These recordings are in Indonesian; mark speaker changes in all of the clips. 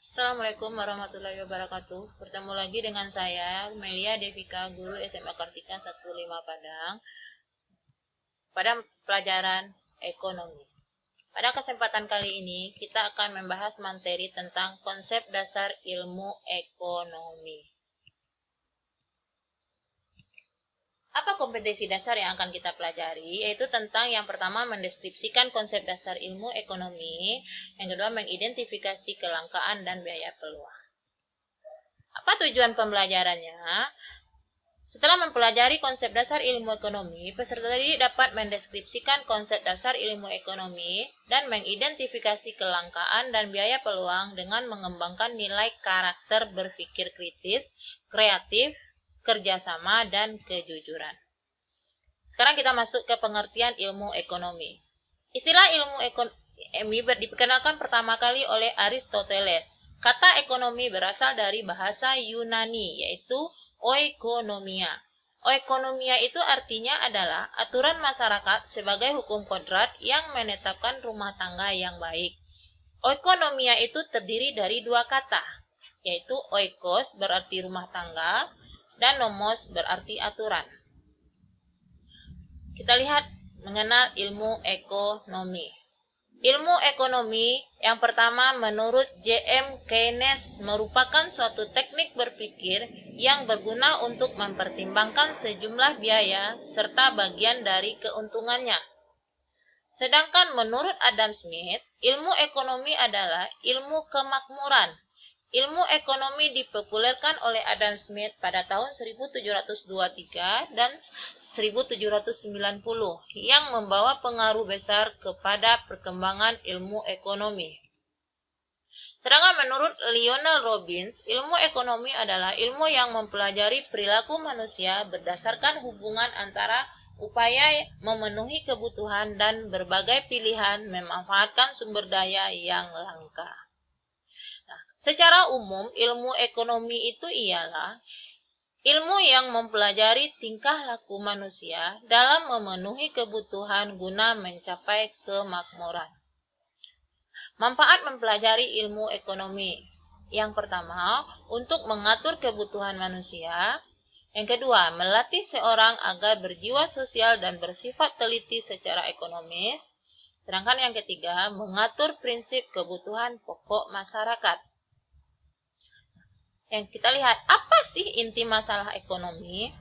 Speaker 1: Assalamualaikum warahmatullahi wabarakatuh. Bertemu lagi dengan saya, Melia Devika, guru SMA Kartika 15 Padang, pada pelajaran ekonomi. Pada kesempatan kali ini, kita akan membahas materi tentang konsep dasar ilmu ekonomi. Apa kompetensi dasar yang akan kita pelajari? Yaitu tentang yang pertama mendeskripsikan konsep dasar ilmu ekonomi, yang kedua mengidentifikasi kelangkaan dan biaya peluang. Apa tujuan pembelajarannya? Setelah mempelajari konsep dasar ilmu ekonomi, peserta didik dapat mendeskripsikan konsep dasar ilmu ekonomi dan mengidentifikasi kelangkaan dan biaya peluang dengan mengembangkan nilai karakter berpikir kritis, kreatif, kerjasama, dan kejujuran. Sekarang kita masuk ke pengertian ilmu ekonomi. Istilah ilmu ekonomi diperkenalkan pertama kali oleh Aristoteles. Kata ekonomi berasal dari bahasa Yunani, yaitu oikonomia. Oikonomia itu artinya adalah aturan masyarakat sebagai hukum kodrat yang menetapkan rumah tangga yang baik. Oikonomia itu terdiri dari dua kata, yaitu oikos berarti rumah tangga dan nomos berarti aturan. Kita lihat mengenal ilmu ekonomi. Ilmu ekonomi yang pertama menurut J.M. Keynes merupakan suatu teknik berpikir yang berguna untuk mempertimbangkan sejumlah biaya serta bagian dari keuntungannya. Sedangkan menurut Adam Smith, ilmu ekonomi adalah ilmu kemakmuran. Ilmu ekonomi dipopulerkan oleh Adam Smith pada tahun 1723 dan 1790 yang membawa pengaruh besar kepada perkembangan ilmu ekonomi. Sedangkan menurut Lionel Robbins, ilmu ekonomi adalah ilmu yang mempelajari perilaku manusia berdasarkan hubungan antara upaya memenuhi kebutuhan dan berbagai pilihan memanfaatkan sumber daya yang langka. Secara umum, ilmu ekonomi itu ialah ilmu yang mempelajari tingkah laku manusia dalam memenuhi kebutuhan guna mencapai kemakmuran. Manfaat mempelajari ilmu ekonomi. Yang pertama, untuk mengatur kebutuhan manusia. Yang kedua, melatih seorang agar berjiwa sosial dan bersifat teliti secara ekonomis. Sedangkan yang ketiga, mengatur prinsip kebutuhan pokok masyarakat. Yang kita lihat, apa sih inti masalah ekonomi?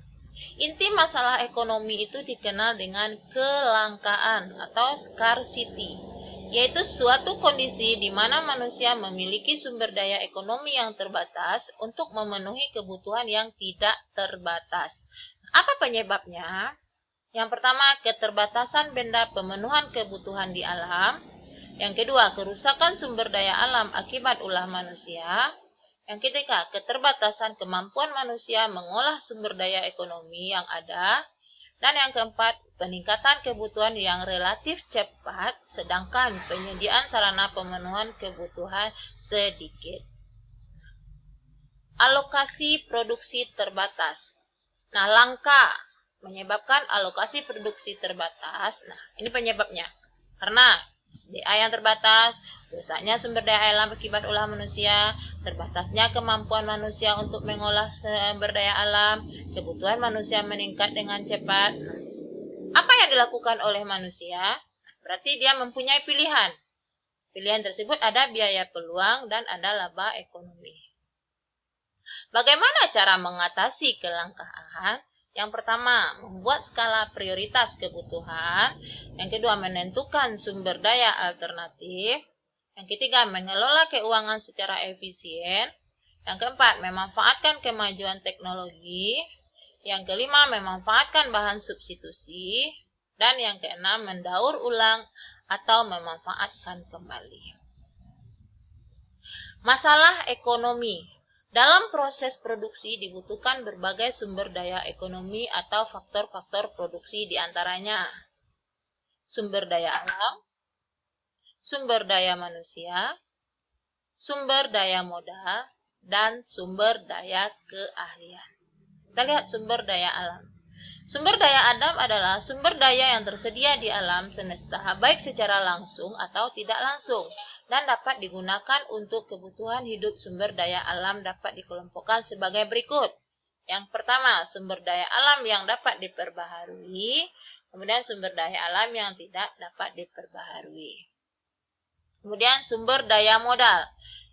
Speaker 1: Inti masalah ekonomi itu dikenal dengan kelangkaan atau scarcity, yaitu suatu kondisi di mana manusia memiliki sumber daya ekonomi yang terbatas untuk memenuhi kebutuhan yang tidak terbatas. Apa penyebabnya? Yang pertama, keterbatasan benda pemenuhan kebutuhan di alam. Yang kedua, kerusakan sumber daya alam akibat ulah manusia. Yang ketiga, keterbatasan kemampuan manusia mengolah sumber daya ekonomi yang ada. Dan yang keempat, peningkatan kebutuhan yang relatif cepat, sedangkan penyediaan sarana pemenuhan kebutuhan sedikit. Alokasi produksi terbatas. Nah, langka menyebabkan alokasi produksi terbatas. Nah, ini penyebabnya. Karena SDA yang terbatas, rusaknya sumber daya alam akibat ulah manusia, terbatasnya kemampuan manusia untuk mengolah sumber daya alam, kebutuhan manusia meningkat dengan cepat. Apa yang dilakukan oleh manusia? Berarti dia mempunyai pilihan. Pilihan tersebut ada biaya peluang dan ada laba ekonomi. Bagaimana cara mengatasi kelangkaan? Yang pertama, membuat skala prioritas kebutuhan. Yang kedua, menentukan sumber daya alternatif. Yang ketiga, mengelola keuangan secara efisien. Yang keempat, memanfaatkan kemajuan teknologi. Yang kelima, memanfaatkan bahan substitusi. Dan yang keenam, mendaur ulang atau memanfaatkan kembali. Masalah ekonomi. Dalam proses produksi dibutuhkan berbagai sumber daya ekonomi atau faktor-faktor produksi diantaranya sumber daya alam, sumber daya manusia, sumber daya modal, dan sumber daya keahlian. Kita lihat sumber daya alam. Sumber daya alam adalah sumber daya yang tersedia di alam semesta, baik secara langsung atau tidak langsung, dan dapat digunakan untuk kebutuhan hidup. Sumber daya alam dapat dikelompokkan sebagai berikut. Yang pertama, sumber daya alam yang dapat diperbaharui, kemudian sumber daya alam yang tidak dapat diperbaharui. Kemudian sumber daya modal.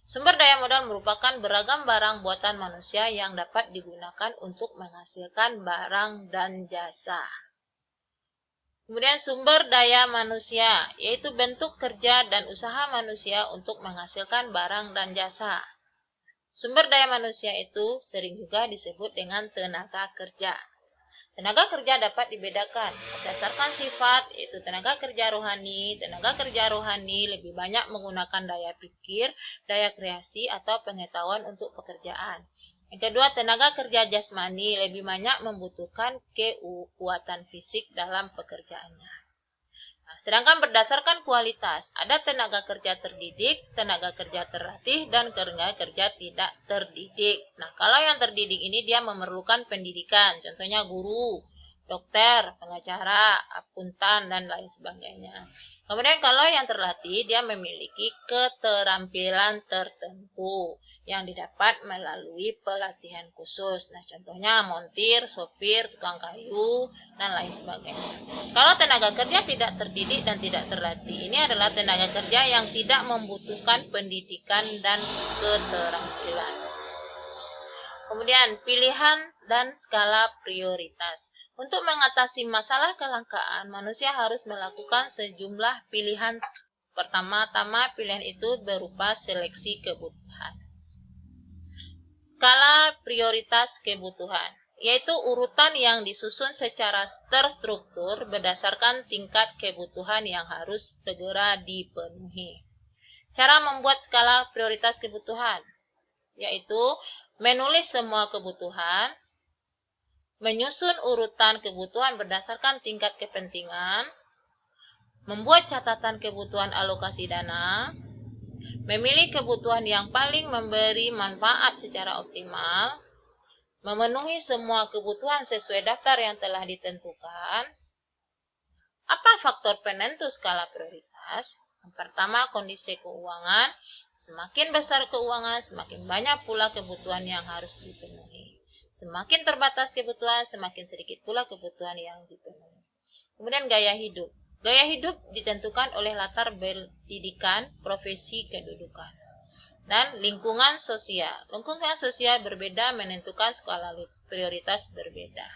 Speaker 1: Sumber daya modal merupakan beragam barang buatan manusia yang dapat digunakan untuk menghasilkan barang dan jasa. Kemudian sumber daya manusia, yaitu bentuk kerja dan usaha manusia untuk menghasilkan barang dan jasa. Sumber daya manusia itu sering juga disebut dengan tenaga kerja. Tenaga kerja dapat dibedakan berdasarkan sifat, yaitu tenaga kerja rohani. Tenaga kerja rohani lebih banyak menggunakan daya pikir, daya kreasi, atau pengetahuan untuk pekerjaan. Yang kedua, tenaga kerja jasmani lebih banyak membutuhkan kekuatan fisik dalam pekerjaannya. Sedangkan berdasarkan kualitas, ada tenaga kerja terdidik, tenaga kerja terlatih, dan tenaga kerja tidak terdidik. Nah, kalau yang terdidik ini dia memerlukan pendidikan, contohnya guru, dokter, pengacara, akuntan, dan lain sebagainya. Kemudian kalau yang terlatih, dia memiliki keterampilan tertentu yang didapat melalui pelatihan khusus. Nah, contohnya montir, sopir, tukang kayu, dan lain sebagainya. Kalau tenaga kerja tidak terdidik dan tidak terlatih, ini adalah tenaga kerja yang tidak membutuhkan pendidikan dan keterampilan. Kemudian, pilihan dan skala prioritas. Untuk mengatasi masalah kelangkaan, manusia harus melakukan sejumlah pilihan. Pertama-tama, pilihan itu berupa seleksi kebutuhan. Skala prioritas kebutuhan, yaitu urutan yang disusun secara terstruktur berdasarkan tingkat kebutuhan yang harus segera dipenuhi. Cara membuat skala prioritas kebutuhan, yaitu menulis semua kebutuhan, menyusun urutan kebutuhan berdasarkan tingkat kepentingan, membuat catatan kebutuhan alokasi dana, memilih kebutuhan yang paling memberi manfaat secara optimal, memenuhi semua kebutuhan sesuai daftar yang telah ditentukan. Apa faktor penentu skala prioritas? Yang pertama, kondisi keuangan. Semakin besar keuangan, semakin banyak pula kebutuhan yang harus dipenuhi. Semakin terbatas kebutuhan, semakin sedikit pula kebutuhan yang dipenuhi. Kemudian gaya hidup. Gaya hidup ditentukan oleh latar pendidikan, profesi, kedudukan, dan lingkungan sosial. Lingkungan sosial berbeda menentukan skala prioritas berbeda.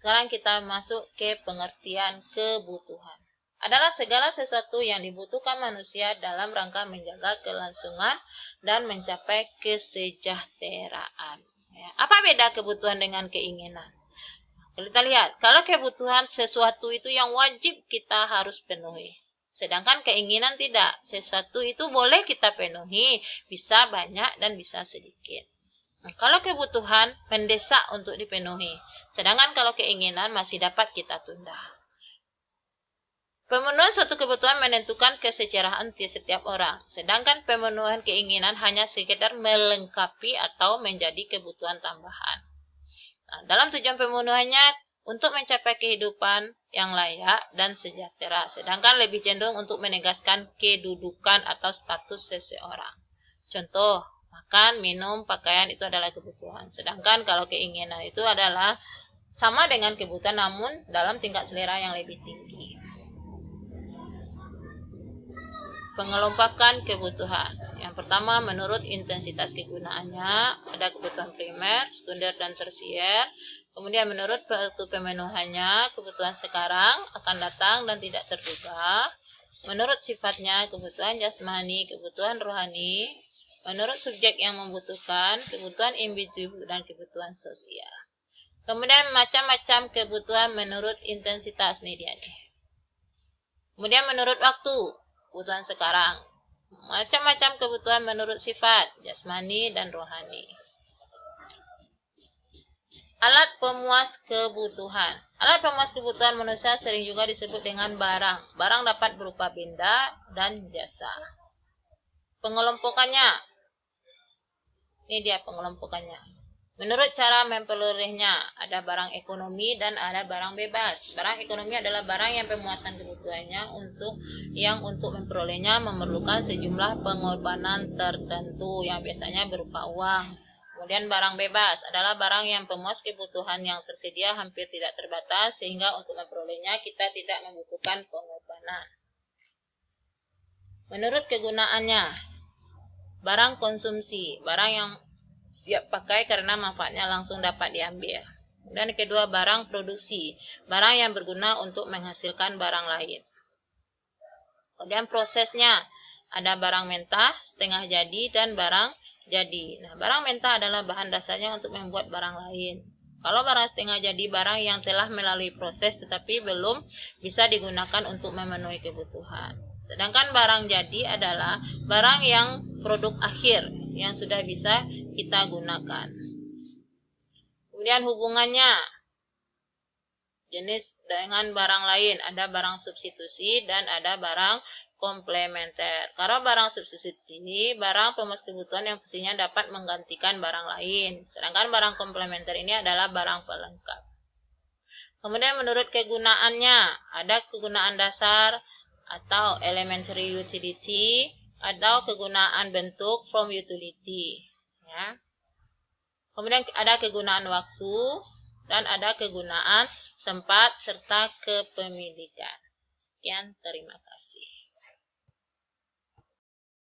Speaker 1: Sekarang kita masuk ke pengertian kebutuhan. Adalah segala sesuatu yang dibutuhkan manusia dalam rangka menjaga kelangsungan dan mencapai kesejahteraan. Apa beda kebutuhan dengan keinginan? Kita lihat, kalau kebutuhan sesuatu itu yang wajib kita harus penuhi. Sedangkan keinginan tidak. Sesuatu itu boleh kita penuhi, bisa banyak dan bisa sedikit. Nah, kalau kebutuhan mendesak untuk dipenuhi. Sedangkan kalau keinginan masih dapat kita tunda. Pemenuhan suatu kebutuhan menentukan kesejahteraan setiap orang. Sedangkan pemenuhan keinginan hanya sekedar melengkapi atau menjadi kebutuhan tambahan. Nah, dalam tujuan pemenuhannya untuk mencapai kehidupan yang layak dan sejahtera, sedangkan lebih cenderung untuk menegaskan kedudukan atau status seseorang. Contoh, makan, minum, pakaian itu adalah kebutuhan. Sedangkan kalau keinginan itu adalah sama dengan kebutuhan namun dalam tingkat selera yang lebih tinggi. Pengelompokan kebutuhan. Yang pertama, menurut intensitas kegunaannya, ada kebutuhan primer, sekunder, dan tersier. Kemudian menurut waktu pemenuhannya, kebutuhan sekarang, akan datang, dan tidak terduga. Menurut sifatnya, kebutuhan jasmani, kebutuhan rohani. Menurut subjek yang membutuhkan, kebutuhan individu, dan kebutuhan sosial. Kemudian macam-macam kebutuhan menurut intensitas, nih dia nih. Kemudian menurut waktu, kebutuhan sekarang. Macam-macam kebutuhan menurut sifat, jasmani dan rohani. Alat pemuas kebutuhan. Alat pemuas kebutuhan manusia sering juga disebut dengan barang. Barang dapat berupa benda dan jasa. Pengelompokannya. Ini dia pengelompokannya. Menurut cara memperolehnya, ada barang ekonomi dan ada barang bebas. Barang ekonomi adalah barang yang pemuasan kebutuhannya untuk memperolehnya memerlukan sejumlah pengorbanan tertentu yang biasanya berupa uang. Kemudian barang bebas adalah barang yang pemuas kebutuhan yang tersedia hampir tidak terbatas sehingga untuk memperolehnya kita tidak membutuhkan pengorbanan. Menurut kegunaannya, barang konsumsi, barang yang siap pakai karena manfaatnya langsung dapat diambil. Dan kedua, barang produksi, barang yang berguna untuk menghasilkan barang lain. Kemudian prosesnya, ada barang mentah, setengah jadi, dan barang jadi. Nah, barang mentah adalah bahan dasarnya untuk membuat barang lain. Kalau barang setengah jadi, barang yang telah melalui proses tetapi belum bisa digunakan untuk memenuhi kebutuhan. Sedangkan barang jadi adalah barang yang produk akhir yang sudah bisa kita gunakan. Kemudian hubungannya, jenis dengan barang lain, ada barang substitusi dan ada barang komplementer. Kalau barang substitusi, barang pemuas kebutuhan yang fungsinya dapat menggantikan barang lain. Sedangkan barang komplementer ini adalah barang pelengkap. Kemudian menurut kegunaannya, ada kegunaan dasar atau elementary utility, atau kegunaan bentuk from utility. Ya. Kemudian ada kegunaan waktu dan ada kegunaan tempat serta kepemilikan. Sekian, terima kasih.